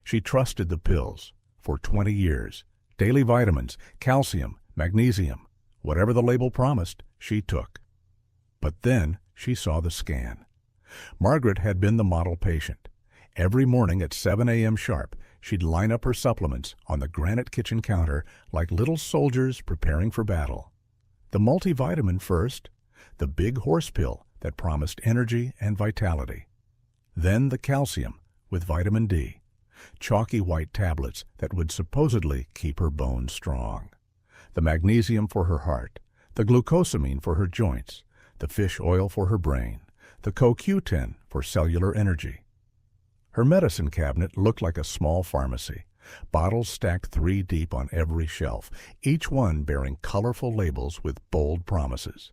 She trusted the pills for 20 years. Daily vitamins, calcium, magnesium, whatever the label promised, she took. But then she saw the scan. Margaret had been the model patient. Every morning at 7 a.m. sharp, she'd line up her supplements on the granite kitchen counter like little soldiers preparing for battle. The multivitamin first, the big horse pill that promised energy and vitality. Then the calcium with vitamin D, chalky white tablets that would supposedly keep her bones strong. The magnesium for her heart, the glucosamine for her joints, the fish oil for her brain, the CoQ10 for cellular energy. Her medicine cabinet looked like a small pharmacy, bottles stacked 3 deep on every shelf, each one bearing colorful labels with bold promises.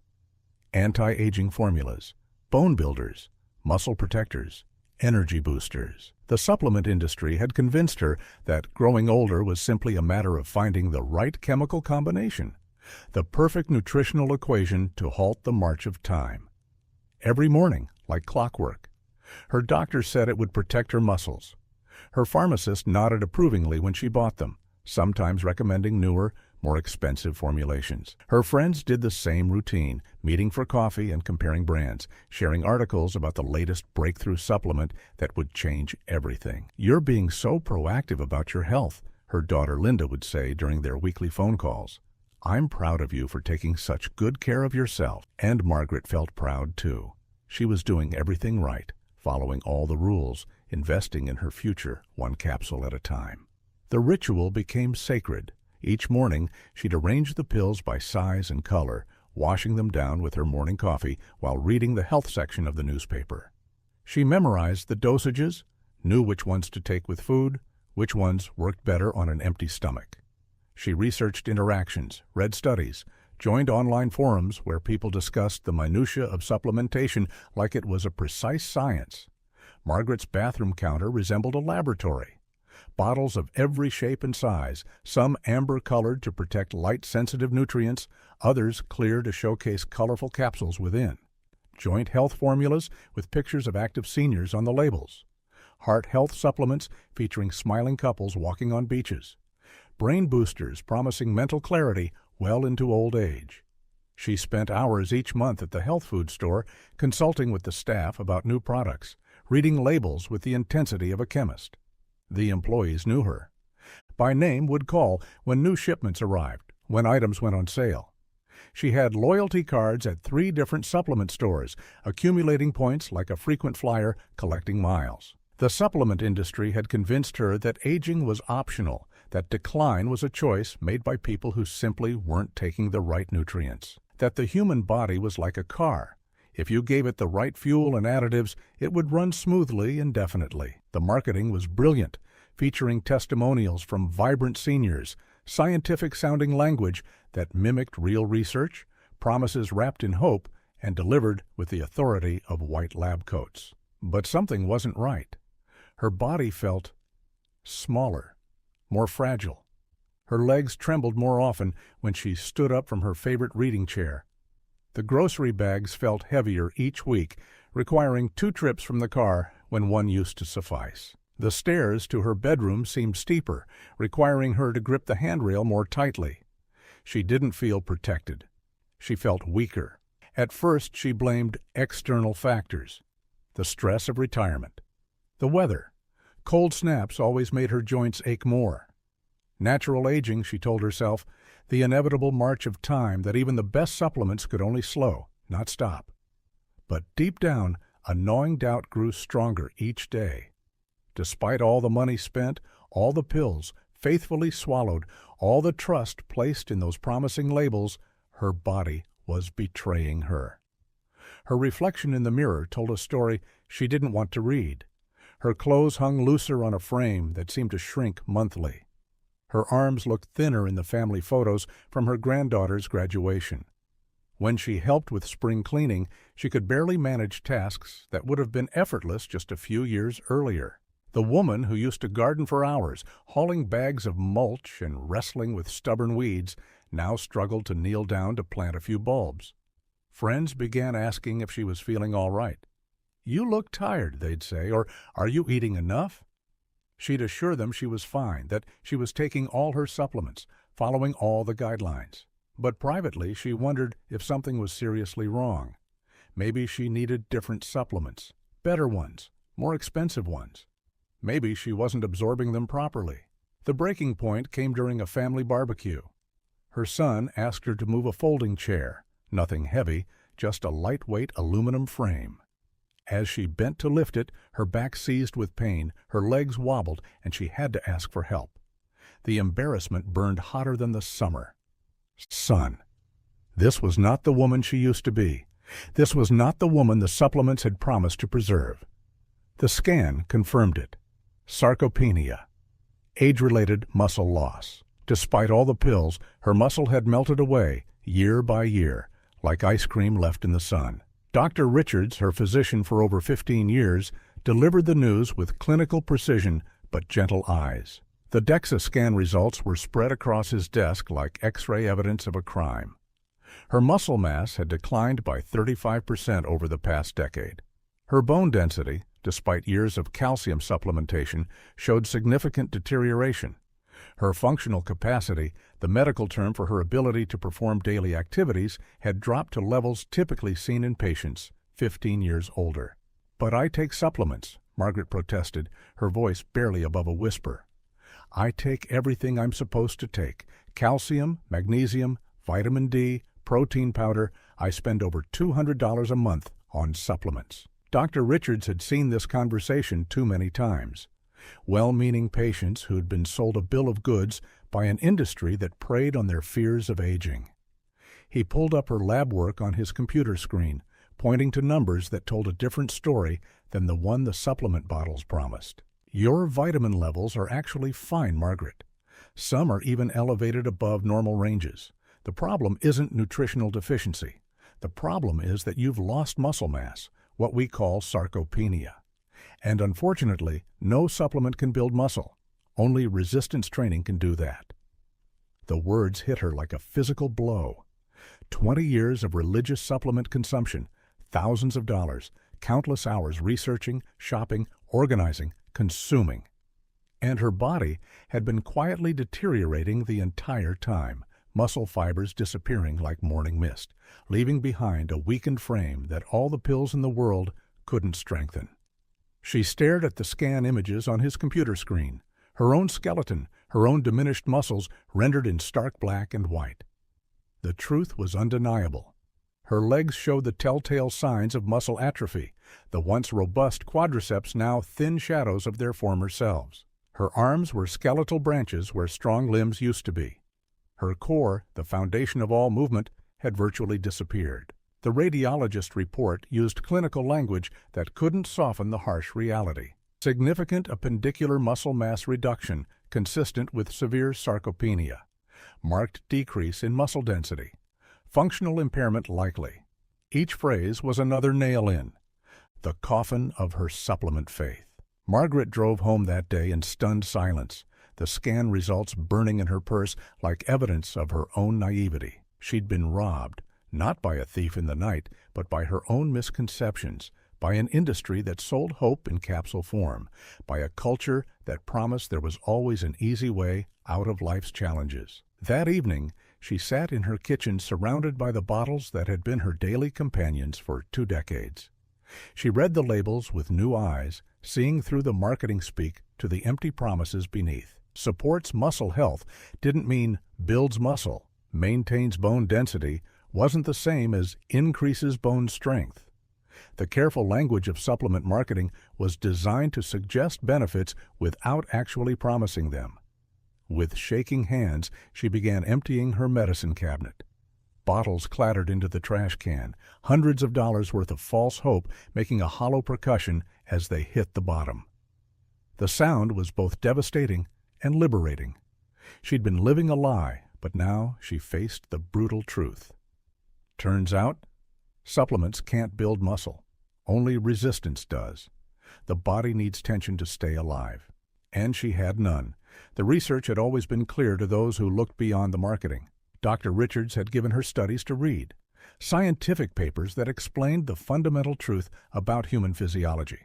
Anti-aging formulas, bone builders, muscle protectors, energy boosters. The supplement industry had convinced her that growing older was simply a matter of finding the right chemical combination, the perfect nutritional equation to halt the march of time. Every morning, like clockwork. Her doctor said it would protect her muscles. Her pharmacist nodded approvingly when she bought them, sometimes recommending newer, more expensive formulations. Her friends did the same routine, meeting for coffee and comparing brands, sharing articles about the latest breakthrough supplement that would change everything. "You're being so proactive about your health," her daughter Linda would say during their weekly phone calls. "I'm proud of you for taking such good care of yourself." And Margaret felt proud too. She was doing everything right, following all the rules, investing in her future one capsule at a time. The ritual became sacred. Each morning, she'd arrange the pills by size and color, washing them down with her morning coffee while reading the health section of the newspaper. She memorized the dosages, knew which ones to take with food, which ones worked better on an empty stomach. She researched interactions, read studies, joined online forums where people discussed the minutiae of supplementation like it was a precise science. Margaret's bathroom counter resembled a laboratory. Bottles of every shape and size, some amber-colored to protect light-sensitive nutrients, others clear to showcase colorful capsules within. Joint health formulas with pictures of active seniors on the labels. Heart health supplements featuring smiling couples walking on beaches. Brain boosters promising mental clarity well into old age. She spent hours each month at the health food store consulting with the staff about new products, reading labels with the intensity of a chemist. The employees knew her. By name would call when new shipments arrived, when items went on sale. She had loyalty cards at 3 different supplement stores, accumulating points like a frequent flyer collecting miles. The supplement industry had convinced her that aging was optional, that decline was a choice made by people who simply weren't taking the right nutrients, that the human body was like a car. If you gave it the right fuel and additives, it would run smoothly indefinitely. The marketing was brilliant, featuring testimonials from vibrant seniors, scientific-sounding language that mimicked real research, promises wrapped in hope, and delivered with the authority of white lab coats. But something wasn't right. Her body felt smaller, more fragile. Her legs trembled more often when she stood up from her favorite reading chair. The grocery bags felt heavier each week, requiring 2 trips from the car when one used to suffice. The stairs to her bedroom seemed steeper, requiring her to grip the handrail more tightly. She didn't feel protected. She felt weaker. At first, she blamed external factors. The stress of retirement. The weather. Cold snaps always made her joints ache more. Natural aging, she told herself, the inevitable march of time that even the best supplements could only slow, not stop. But deep down, a gnawing doubt grew stronger each day. Despite all the money spent, all the pills faithfully swallowed, all the trust placed in those promising labels, her body was betraying her. Her reflection in the mirror told a story she didn't want to read. Her clothes hung looser on a frame that seemed to shrink monthly. Her arms looked thinner in the family photos from her granddaughter's graduation. When she helped with spring cleaning, she could barely manage tasks that would have been effortless just a few years earlier. The woman who used to garden for hours, hauling bags of mulch and wrestling with stubborn weeds, now struggled to kneel down to plant a few bulbs. Friends began asking if she was feeling all right. "You look tired," they'd say, or "Are you eating enough?" She'd assure them she was fine, that she was taking all her supplements, following all the guidelines. But privately, she wondered if something was seriously wrong. Maybe she needed different supplements, better ones, more expensive ones. Maybe she wasn't absorbing them properly. The breaking point came during a family barbecue. Her son asked her to move a folding chair, nothing heavy, just a lightweight aluminum frame. As she bent to lift it, her back seized with pain, her legs wobbled, and she had to ask for help. The embarrassment burned hotter than the summer. Son. This was not the woman she used to be. This was not the woman the supplements had promised to preserve. The scan confirmed it. Sarcopenia. Age-related muscle loss. Despite all the pills, her muscle had melted away, year by year, like ice cream left in the sun. Dr. Richards, her physician for over 15 years, delivered the news with clinical precision but gentle eyes. The DEXA scan results were spread across his desk like X-ray evidence of a crime. Her muscle mass had declined by 35% over the past decade. Her bone density, despite years of calcium supplementation, showed significant deterioration. Her functional capacity, the medical term for her ability to perform daily activities, had dropped to levels typically seen in patients 15 years older. "But I take supplements," Margaret protested, her voice barely above a whisper. "I take everything I'm supposed to take. Calcium, magnesium, vitamin D, protein powder. I spend over $200 a month on supplements." Dr. Richards had seen this conversation too many times. Well-meaning patients who'd been sold a bill of goods by an industry that preyed on their fears of aging. He pulled up her lab work on his computer screen, pointing to numbers that told a different story than the one the supplement bottles promised. "Your vitamin levels are actually fine, Margaret. Some are even elevated above normal ranges. The problem isn't nutritional deficiency. The problem is that you've lost muscle mass, what we call sarcopenia. And unfortunately, no supplement can build muscle. Only resistance training can do that." The words hit her like a physical blow. 20 years of religious supplement consumption, thousands of dollars, countless hours researching, shopping, organizing, consuming. And her body had been quietly deteriorating the entire time, muscle fibers disappearing like morning mist, leaving behind a weakened frame that all the pills in the world couldn't strengthen. She stared at the scan images on his computer screen, her own skeleton, her own diminished muscles rendered in stark black and white. The truth was undeniable. Her legs showed the telltale signs of muscle atrophy, the once robust quadriceps now thin shadows of their former selves. Her arms were skeletal branches where strong limbs used to be. Her core, the foundation of all movement, had virtually disappeared. The radiologist report used clinical language that couldn't soften the harsh reality. Significant appendicular muscle mass reduction consistent with severe sarcopenia. Marked decrease in muscle density. Functional impairment likely. Each phrase was another nail in. The coffin of her supplement faith. Margaret drove home that day in stunned silence, the scan results burning in her purse like evidence of her own naivety. She'd been robbed, not by a thief in the night, but by her own misconceptions, by an industry that sold hope in capsule form, by a culture that promised there was always an easy way out of life's challenges. That evening, she sat in her kitchen surrounded by the bottles that had been her daily companions for 2 decades. She read the labels with new eyes, seeing through the marketing speak to the empty promises beneath. Supports muscle health didn't mean builds muscle, maintains bone density, wasn't the same as increases bone strength. The careful language of supplement marketing was designed to suggest benefits without actually promising them. With shaking hands, she began emptying her medicine cabinet. Bottles clattered into the trash can, hundreds of dollars worth of false hope making a hollow percussion as they hit the bottom. The sound was both devastating and liberating. She'd been living a lie, but now she faced the brutal truth. Turns out, supplements can't build muscle. Only resistance does. The body needs tension to stay alive. And she had none. The research had always been clear to those who looked beyond the marketing. Dr. Richards had given her studies to read, scientific papers that explained the fundamental truth about human physiology.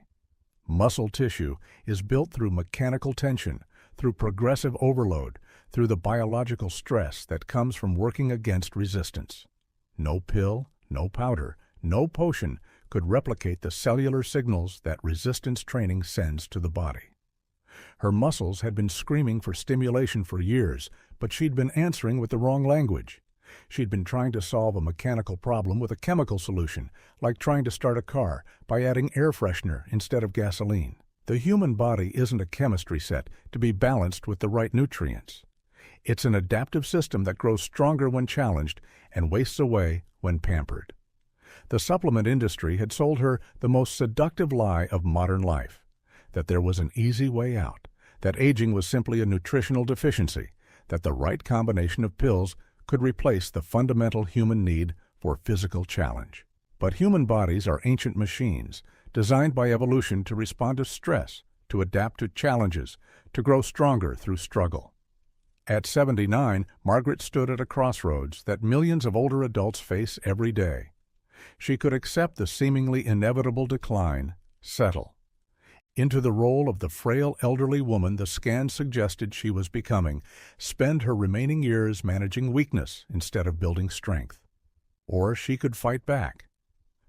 Muscle tissue is built through mechanical tension, through progressive overload, through the biological stress that comes from working against resistance. No pill, no powder, no potion could replicate the cellular signals that resistance training sends to the body. Her muscles had been screaming for stimulation for years, but she'd been answering with the wrong language. She'd been trying to solve a mechanical problem with a chemical solution, like trying to start a car by adding air freshener instead of gasoline. The human body isn't a chemistry set to be balanced with the right nutrients. It's an adaptive system that grows stronger when challenged and wastes away when pampered. The supplement industry had sold her the most seductive lie of modern life, that there was an easy way out, that aging was simply a nutritional deficiency, that the right combination of pills could replace the fundamental human need for physical challenge. But human bodies are ancient machines, designed by evolution to respond to stress, to adapt to challenges, to grow stronger through struggle. At 79, Margaret stood at a crossroads that millions of older adults face every day. She could accept the seemingly inevitable decline, settle into the role of the frail elderly woman the scan suggested she was becoming, spend her remaining years managing weakness instead of building strength. Or she could fight back,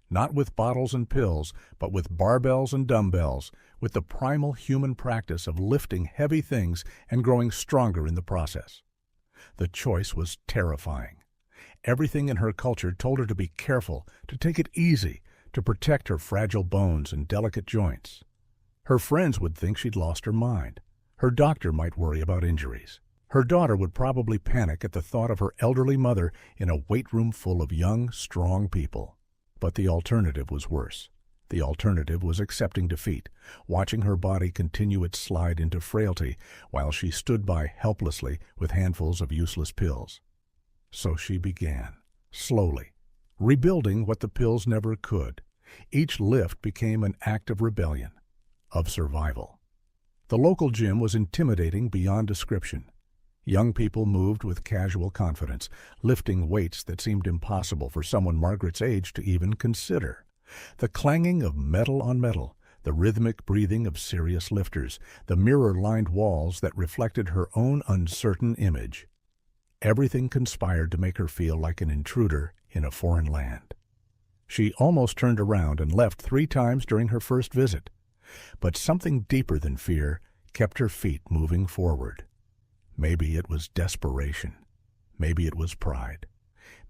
not with bottles and pills, but with barbells and dumbbells, with the primal human practice of lifting heavy things and growing stronger in the process. The choice was terrifying. Everything in her culture told her to be careful, to take it easy, to protect her fragile bones and delicate joints. Her friends would think she'd lost her mind. Her doctor might worry about injuries. Her daughter would probably panic at the thought of her elderly mother in a weight room full of young, strong people. But the alternative was worse. The alternative was accepting defeat, watching her body continue its slide into frailty while she stood by helplessly with handfuls of useless pills. So she began, slowly, rebuilding what the pills never could. Each lift became an act of rebellion, of survival. The local gym was intimidating beyond description. Young people moved with casual confidence, lifting weights that seemed impossible for someone Margaret's age to even consider. The clanging of metal on metal, the rhythmic breathing of serious lifters, the mirror-lined walls that reflected her own uncertain image. Everything conspired to make her feel like an intruder in a foreign land. She almost turned around and left 3 times during her first visit. But something deeper than fear kept her feet moving forward. Maybe it was desperation. Maybe it was pride.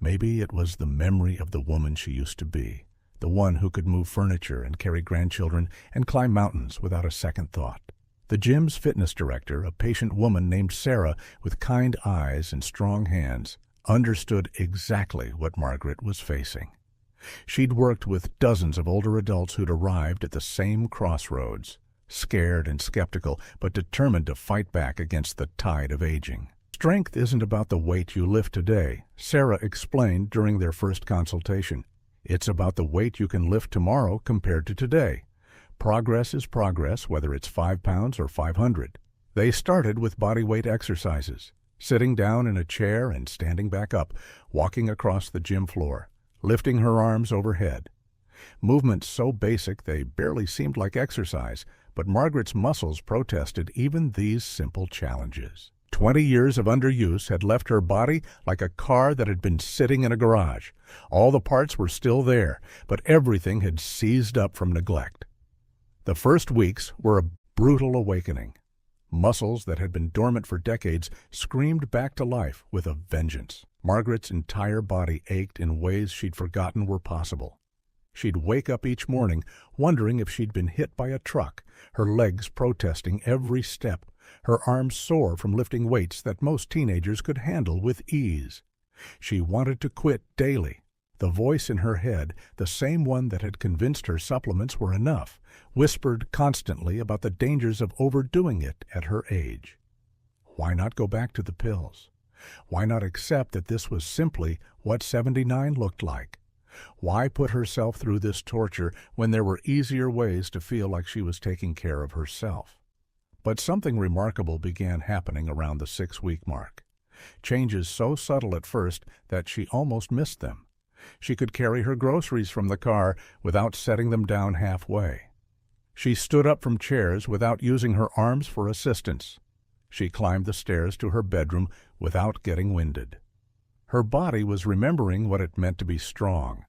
Maybe it was the memory of the woman she used to be, the one who could move furniture and carry grandchildren and climb mountains without a second thought. The gym's fitness director, a patient woman named Sarah with kind eyes and strong hands, understood exactly what Margaret was facing. She'd worked with dozens of older adults who'd arrived at the same crossroads, scared and skeptical, but determined to fight back against the tide of aging. Strength isn't about the weight you lift today, Sarah explained during their first consultation. It's about the weight you can lift tomorrow compared to today. Progress is progress, whether it's 5 pounds or 500. They started with bodyweight exercises, sitting down in a chair and standing back up, walking across the gym floor, lifting her arms overhead. Movements so basic they barely seemed like exercise, but Margaret's muscles protested even these simple challenges. 20 years of underuse had left her body like a car that had been sitting in a garage. All the parts were still there, but everything had seized up from neglect. The first weeks were a brutal awakening. Muscles that had been dormant for decades screamed back to life with a vengeance. Margaret's entire body ached in ways she'd forgotten were possible. She'd wake up each morning wondering if she'd been hit by a truck, her legs protesting every step, her arms sore from lifting weights that most teenagers could handle with ease. She wanted to quit daily. The voice in her head, the same one that had convinced her supplements were enough, whispered constantly about the dangers of overdoing it at her age. Why not go back to the pills? Why not accept that this was simply what 79 looked like? Why put herself through this torture when there were easier ways to feel like she was taking care of herself? But something remarkable began happening around the 6-week mark. Changes so subtle at first that she almost missed them. She could carry her groceries from the car without setting them down halfway. She stood up from chairs without using her arms for assistance. She climbed the stairs to her bedroom without getting winded. Her body was remembering what it meant to be strong.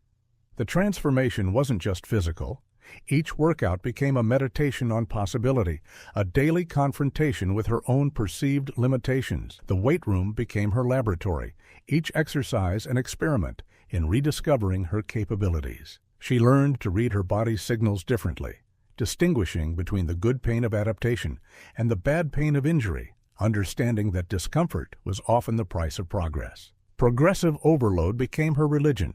The transformation wasn't just physical. Each workout became a meditation on possibility, a daily confrontation with her own perceived limitations. The weight room became her laboratory, each exercise an experiment in rediscovering her capabilities. She learned to read her body's signals differently, distinguishing between the good pain of adaptation and the bad pain of injury, understanding that discomfort was often the price of progress. Progressive overload became her religion.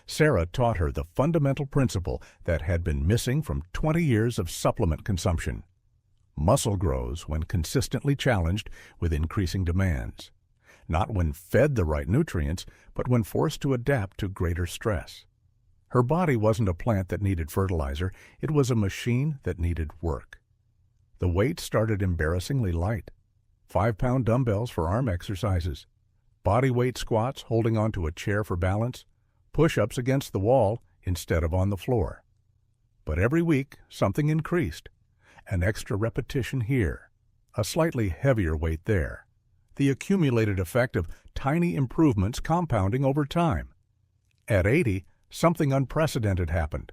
Sarah taught her the fundamental principle that had been missing from 20 years of supplement consumption. Muscle grows when consistently challenged with increasing demands, not when fed the right nutrients, but when forced to adapt to greater stress. Her body wasn't a plant that needed fertilizer, it was a machine that needed work. The weight started embarrassingly light. 5-pound dumbbells for arm exercises, body weight squats holding onto a chair for balance, push-ups against the wall instead of on the floor. But every week, something increased. An extra repetition here, a slightly heavier weight there. The accumulated effect of tiny improvements compounding over time. At 80, something unprecedented happened.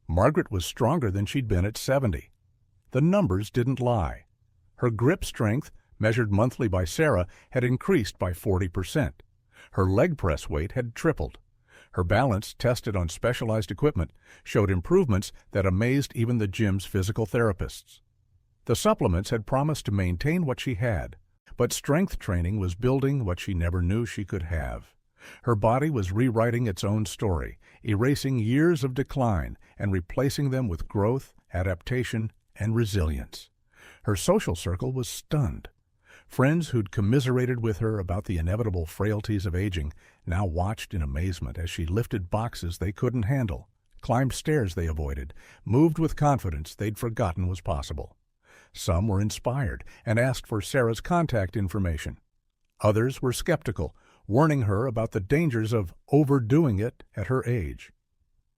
Margaret was stronger than she'd been at 70. The numbers didn't lie. Her grip strength, measured monthly by Sarah, had increased by 40%. Her leg press weight had tripled. Her balance, tested on specialized equipment, showed improvements that amazed even the gym's physical therapists. The supplements had promised to maintain what she had, but strength training was building what she never knew she could have. Her body was rewriting its own story, erasing years of decline and replacing them with growth, adaptation, and resilience. Her social circle was stunned. Friends who'd commiserated with her about the inevitable frailties of aging now watched in amazement as she lifted boxes they couldn't handle, climbed stairs they avoided, moved with confidence they'd forgotten was possible. Some were inspired and asked for Sarah's contact information. Others were skeptical, warning her about the dangers of overdoing it at her age.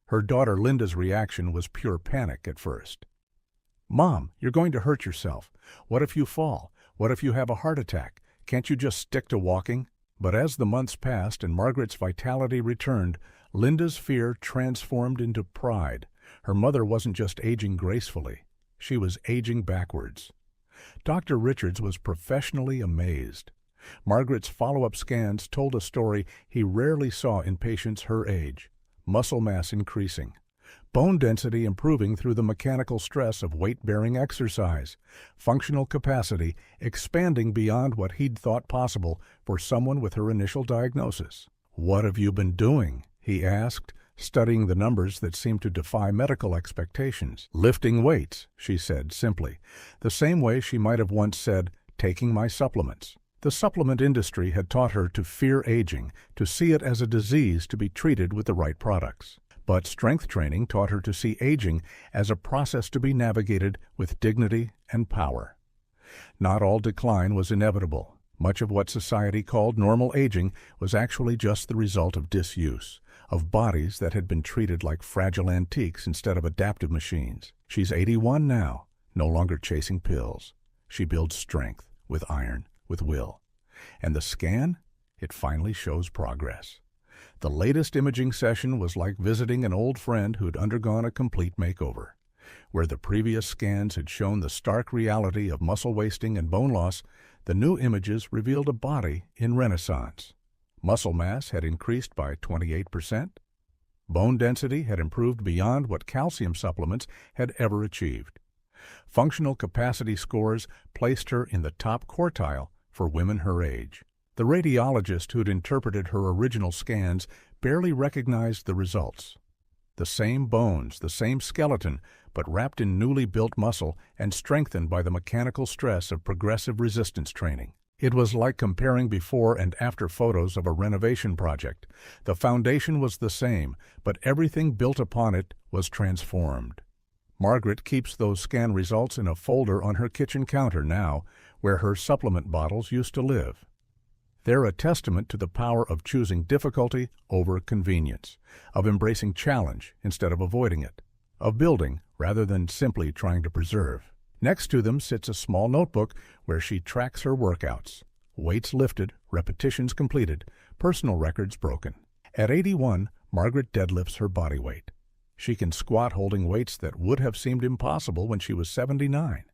Her daughter Linda's reaction was pure panic at first. "Mom, you're going to hurt yourself. What if you fall? What if you have a heart attack? Can't you just stick to walking?" But as the months passed and Margaret's vitality returned, Linda's fear transformed into pride. Her mother wasn't just aging gracefully. She was aging backwards. Dr. Richards was professionally amazed. Margaret's follow-up scans told a story he rarely saw in patients her age: muscle mass increasing, bone density improving through the mechanical stress of weight-bearing exercise, functional capacity expanding beyond what he'd thought possible for someone with her initial diagnosis. "What have you been doing?" he asked, studying the numbers that seemed to defy medical expectations. "Lifting weights," she said simply, the same way she might have once said, "taking my supplements." The supplement industry had taught her to fear aging, to see it as a disease to be treated with the right products. But strength training taught her to see aging as a process to be navigated with dignity and power. Not all decline was inevitable. Much of what society called normal aging was actually just the result of disuse, of bodies that had been treated like fragile antiques instead of adaptive machines. She's 81 now, no longer chasing pills. She builds strength, with iron, with will. And the scan? It finally shows progress. The latest imaging session was like visiting an old friend who'd undergone a complete makeover. Where the previous scans had shown the stark reality of muscle wasting and bone loss, the new images revealed a body in renaissance. Muscle mass had increased by 28%. Bone density had improved beyond what calcium supplements had ever achieved. Functional capacity scores placed her in the top quartile for women her age. The radiologist who'd interpreted her original scans barely recognized the results. The same bones, the same skeleton, but wrapped in newly built muscle and strengthened by the mechanical stress of progressive resistance training. It was like comparing before and after photos of a renovation project. The foundation was the same, but everything built upon it was transformed. Margaret keeps those scan results in a folder on her kitchen counter now, where her supplement bottles used to live. They're a testament to the power of choosing difficulty over convenience, of embracing challenge instead of avoiding it, of building rather than simply trying to preserve. Next to them sits a small notebook where she tracks her workouts. Weights lifted, repetitions completed, personal records broken. At 81, Margaret deadlifts her body weight. She can squat holding weights that would have seemed impossible when she was 79.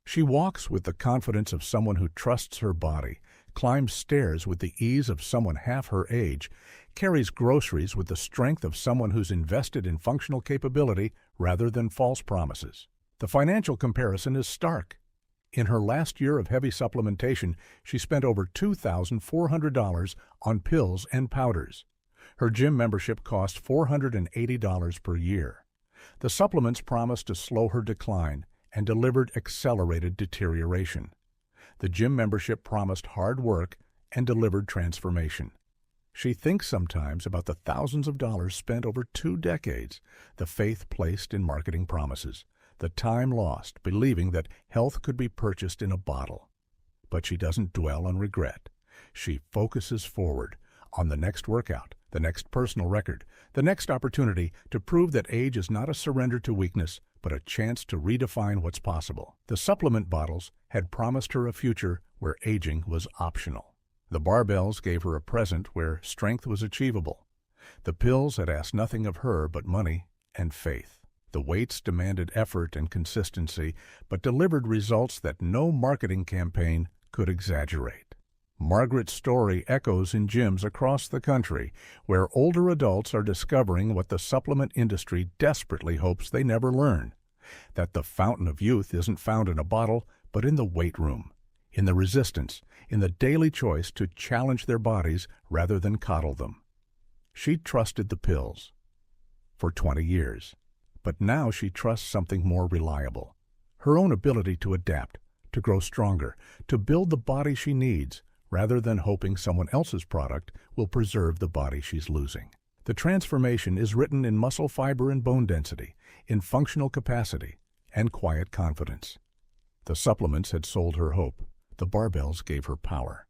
She walks with the confidence of someone who trusts her body, climbs stairs with the ease of someone half her age, carries groceries with the strength of someone who's invested in functional capability rather than false promises. The financial comparison is stark. In her last year of heavy supplementation, she spent over $2,400 on pills and powders. Her gym membership cost $480 per year. The supplements promised to slow her decline and delivered accelerated deterioration. The gym membership promised hard work and delivered transformation. She thinks sometimes about the thousands of dollars spent over 2 decades, the faith placed in marketing promises, the time lost believing that health could be purchased in a bottle. But she doesn't dwell on regret. She focuses forward on the next workout, the next personal record, the next opportunity to prove that age is not a surrender to weakness, but a chance to redefine what's possible. The supplement bottles had promised her a future where aging was optional. The barbells gave her a present where strength was achievable. The pills had asked nothing of her but money and faith. The weights demanded effort and consistency, but delivered results that no marketing campaign could exaggerate. Margaret's story echoes in gyms across the country, where older adults are discovering what the supplement industry desperately hopes they never learn: that the fountain of youth isn't found in a bottle, but in the weight room, in the resistance, in the daily choice to challenge their bodies rather than coddle them. She trusted the pills for 20 years, but now she trusts something more reliable: her own ability to adapt, to grow stronger, to build the body she needs, rather than hoping someone else's product will preserve the body she's losing. The transformation is written in muscle fiber and bone density, in functional capacity, and quiet confidence. The supplements had sold her hope. The barbells gave her power.